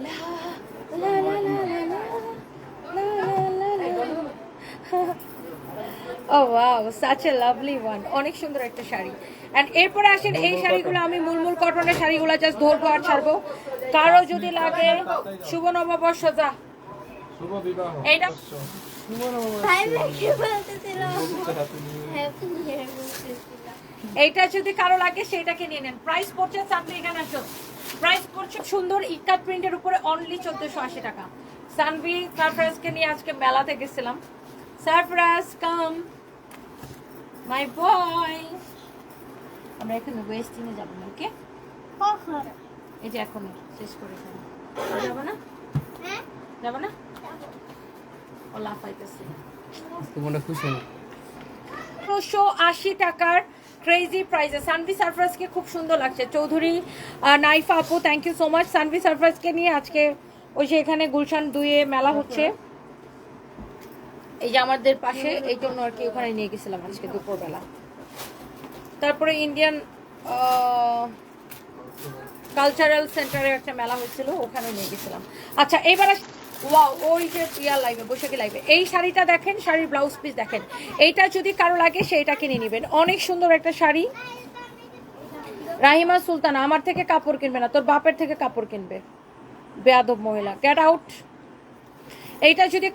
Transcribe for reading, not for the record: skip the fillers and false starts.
লা লা লা লা লা লা লা লা লা লা। Oh wow, such a lovely one, অনেক সুন্দর একটা শাড়ি। এন্ড এরপরে আসেন এই শাড়িগুলো, আমি মুলমুল কটনের শাড়িগুলো জাস্ট ধরবো আর ছাড়বো। কারো যদি লাগে, শুভ নববর্ষ যা, শুভ বিবাহ এইটা বর্ষ। এইটা যদি কারো লাগে সেটাকে নিয়ে নেন। প্রাইস পড়ছে চাকরি এখানে আসো, প্রাইস পড়ছে সুন্দর ইকাত প্রিন্টের উপরে অনলি 1480 টাকা। সানভি সারপ্রাইজকে নিয়ে আজকে মেলাতে গেছিলাম। সারপ্রাইজ কাম মাই বয়। আমরা এখানে ওয়েস্টিংয়ে যাবো না, ওকে? এই যে এখন শেষ করে যাবো। যাবো না? যাবো না? ও লাফাইতেছে। তোমরা খুশি না? 180 টাকার ক্রেজি প্রাইসে সানভি সারপ্রাইজকে খুব সুন্দর লাগছে। চৌধুরী নাইফা আপু, thank you so much. Sanvi সারপ্রাইজকে নিয়ে আজকে ওই যে এখানে গুলশান 2-এ মেলা হচ্ছে, এই যে আমাদের পাশে, এই জন্য আর কি ওখানে নিয়ে গেছিলাম আজকে দুপুরবেলা। তারপরে ইন্ডিয়ান কালচারাল সেন্টারে একটা মেলা হয়েছিল, ওখানে নিয়ে গেছিলাম। আচ্ছা এবার ওয়াও, ওই যে ইয়ার লাইভে, বৈশাখী লাইভে এই শাড়িটা দেখেন, শাড়ির ব্লাউজ পিস দেখেন। এইটা যদি কারো লাগে সেইটা কিনে নেবেন, অনেক সুন্দর একটা শাড়ি। রাহিমা সুলতানা, আমার থেকে কাপড় কিনবে না, তোর বাপের থেকে কাপড় কিনবে, বেয়াদব মহিলা, গেট আউট। এইটা যদি